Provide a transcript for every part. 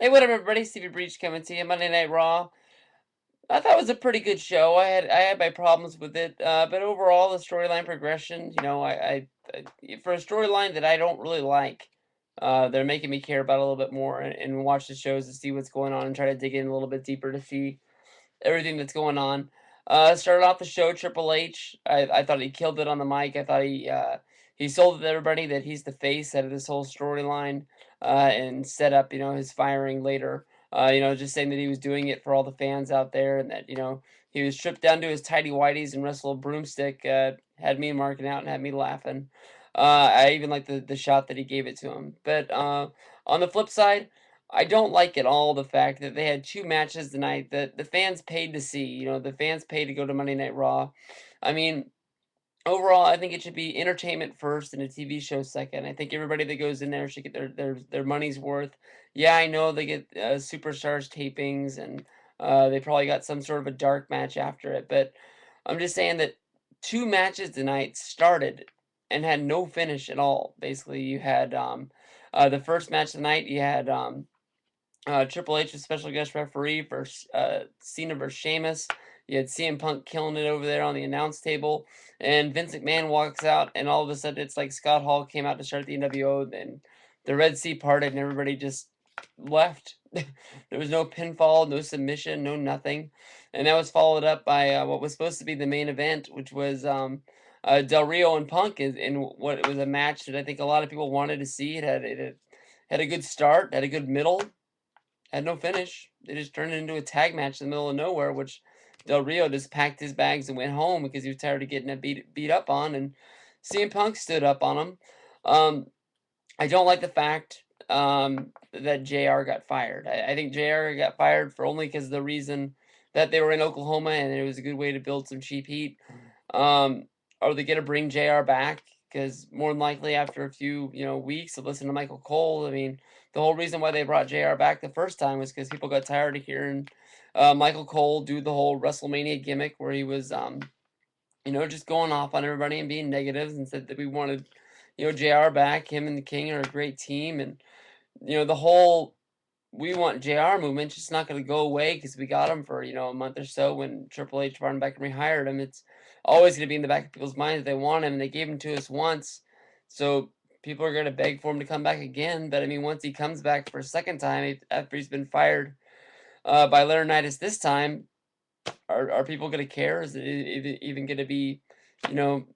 Hey, what up, everybody? Stevie Breech coming to you. Monday Night Raw. I thought it was a pretty good show. I had my problems with it, but overall, the storyline progression. I for a storyline that I don't really like, they're making me care about it a little bit more and watch the shows to see what's going on and try to dig in a little bit deeper to see everything that's going on. Started off the show, Triple H. I thought he killed it on the mic. I thought he sold it to everybody that he's the face out of this whole storyline, and set up his firing later. Just saying that he was doing it for all the fans out there, and that he was stripped down to his tidy whities and wrestled a broomstick. Had me marking out and had me laughing. I even like the shot that he gave it to him. But on the flip side, I don't like at all the fact that they had 2 matches tonight that the fans paid to see. The fans paid to go to Monday Night Raw. I mean, overall, I think it should be entertainment first and a TV show second. I think everybody that goes in there should get their money's worth. Yeah, I know they get superstars tapings, and they probably got some sort of a dark match after it, but I'm just saying that 2 matches tonight started and had no finish at all. Basically, you had the first match tonight. You had Triple H was special guest referee for Cena versus Sheamus. You had CM Punk killing it over there on the announce table, and Vince McMahon walks out, and all of a sudden it's like Scott Hall came out to start the NWO, and the Red Sea parted, and everybody just left. There was no pinfall, no submission, no nothing, and that was followed up by what was supposed to be the main event, which was Del Rio and Punk in what was a match that I think a lot of people wanted to see. It had a good start, had a good middle, had no finish. They just turned it into a tag match in the middle of nowhere, which Del Rio just packed his bags and went home because he was tired of getting beat up on, and CM Punk stood up on him. Um, I don't like the fact that JR got fired. I think JR got fired for only because of the reason that they were in Oklahoma and it was a good way to build some cheap heat. Are they going to bring JR back? Because more than likely, after a few weeks of listening to Michael Cole, I mean, the whole reason why they brought JR back the first time was because people got tired of hearing Michael Cole do the whole WrestleMania gimmick where he was just going off on everybody and being negatives, and said that we wanted JR back. Him and the King are a great team, and the whole "we want JR" movement just not going to go away because we got him for a month or so when Triple H brought him back and rehired him. It's always going to be in the back of people's minds that they want him, and they gave him to us once, so people are going to beg for him to come back again. But I mean, once he comes back for a second time after he's been fired by Laurinaitis this time, are people going to care? Is it even going to be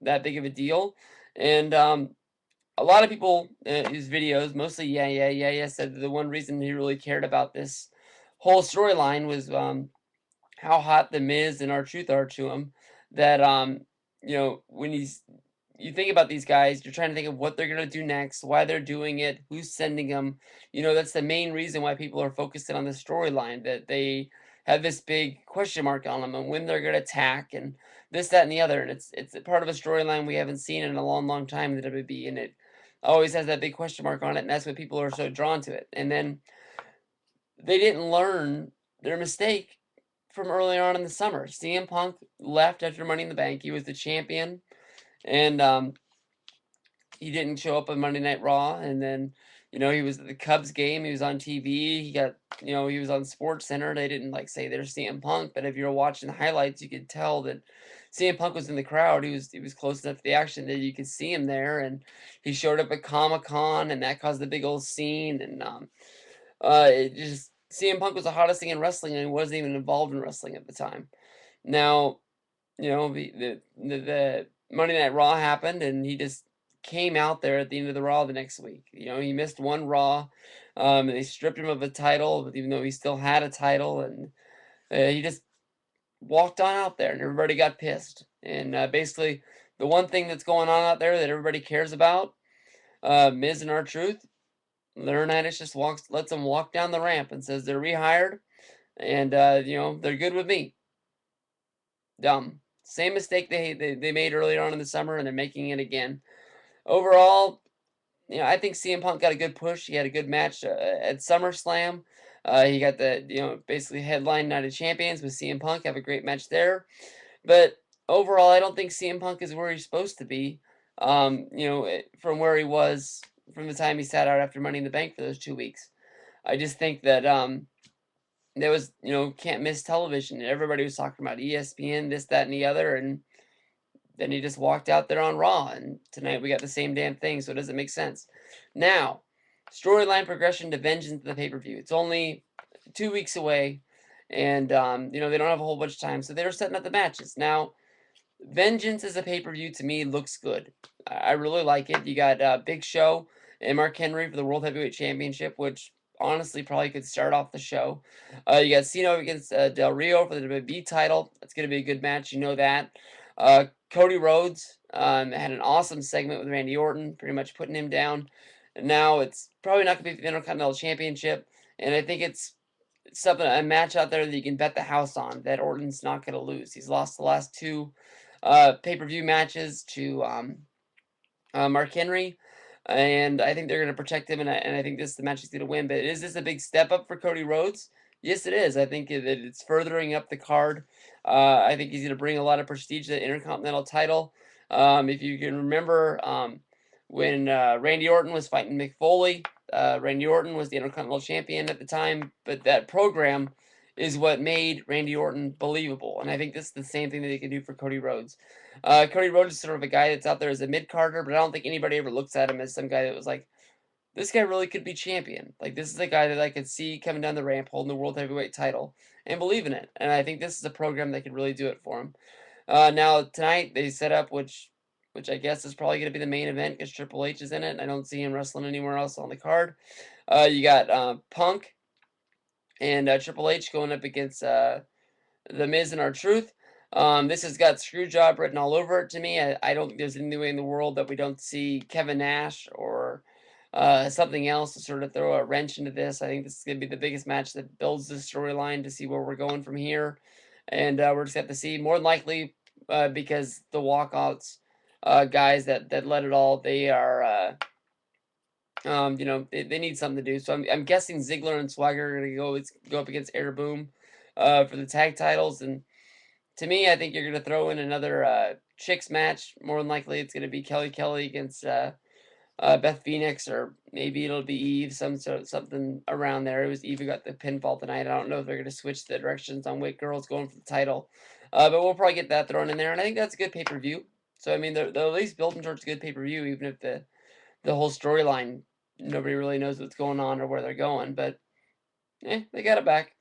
that big of a deal? And a lot of people, his videos, mostly yeah, said that the one reason he really cared about this whole storyline was how hot the Miz and R-Truth are to him. That when you think about these guys, you're trying to think of what they're gonna do next, why they're doing it, who's sending them. That's the main reason why people are focused in on the storyline, that they have this big question mark on them and when they're gonna attack and this, that, and the other. And it's a part of a storyline we haven't seen in a long, long time in the WB, and it always has that big question mark on it, and that's why people are so drawn to it. And then they didn't learn their mistake from earlier on in the summer. CM Punk left after Money in the Bank. He was the champion, and he didn't show up on Monday Night Raw. And then he was at the Cubs game. He was on TV. He was on Sports Center. They didn't say there's CM Punk, but if you were watching the highlights, you could tell that CM Punk was in the crowd. He was close enough to the action that you could see him there, and he showed up at Comic Con, and that caused a big old scene. And it just CM Punk was the hottest thing in wrestling, and he wasn't even involved in wrestling at the time. Now, the Monday Night Raw happened, and he just came out there at the end of the Raw the next week. He missed one Raw. And they stripped him of a title, but even though he still had a title, and he just walked on out there, and everybody got pissed. And basically, the one thing that's going on out there that everybody cares about, Miz and R-Truth, Laurinaitis just lets them walk down the ramp and says they're rehired, and they're good with me. Dumb. Same mistake they made earlier on in the summer, and they're making it again. Overall, I think CM Punk got a good push. He had a good match at SummerSlam. He got the basically headline Night of Champions with CM Punk. Have a great match there. But overall, I don't think CM Punk is where he's supposed to be. From where he was from the time he sat out after Money in the Bank for those 2 weeks. I just think that there was, can't miss television. Everybody was talking about ESPN, this, that, and the other, and then he just walked out there on Raw, and tonight we got the same damn thing, so it doesn't make sense. Now, storyline progression to Vengeance the pay-per-view. It's only 2 weeks away, and they don't have a whole bunch of time, so they're setting up the matches. Now, Vengeance as a pay-per-view to me looks good. I really like it. You got Big Show and Mark Henry for the World Heavyweight Championship, which honestly probably could start off the show. You got Cena against Del Rio for the WWE title. That's going to be a good match. You know that. Cody Rhodes had an awesome segment with Randy Orton, pretty much putting him down. And now it's probably not going to be for the Intercontinental Championship, and I think it's something a match out there that you can bet the house on that Orton's not going to lose. He's lost the last two pay-per-view matches to Mark Henry, and I think they're going to protect him, and I think this is the match he's going to win. But is this a big step up for Cody Rhodes? Yes, it is. I think that it's furthering up the card. I think he's going to bring a lot of prestige to the Intercontinental title. If you can remember when Randy Orton was fighting Mick Foley, Randy Orton was the Intercontinental Champion at the time, but that program is what made Randy Orton believable. And I think this is the same thing that they can do for Cody Rhodes. Cody Rhodes is sort of a guy that's out there as a mid-carder, but I don't think anybody ever looks at him as some guy that was like, this guy really could be champion. Like, this is a guy that I could see coming down the ramp holding the World Heavyweight title and believe in it. And I think this is a program that could really do it for him. Now, tonight, they set up, which I guess is probably going to be the main event because Triple H is in it, and I don't see him wrestling anywhere else on the card. You got Punk and Triple H going up against The Miz and R-Truth. This has got Screwjob written all over it to me. I don't think there's any way in the world that we don't see Kevin Nash or something else to sort of throw a wrench into this. I think this is going to be the biggest match that builds this storyline to see where we're going from here. And we're just going to have to see. More than likely, because the walkouts guys that led it all, they are, they need something to do. So I'm guessing Ziggler and Swagger are going to go up against Air Boom for the tag titles. And to me, I think you're going to throw in another Chicks match. More than likely, it's going to be Kelly against Beth Phoenix, or maybe it'll be Eve, something around there. It was Eve who got the pinfall tonight. I don't know if they're going to switch the directions on which girls going for the title, but we'll probably get that thrown in there, and I think that's a good pay-per-view. So I mean, they're at least building towards a good pay-per-view, even if the whole storyline nobody really knows what's going on or where they're going. But they got it back.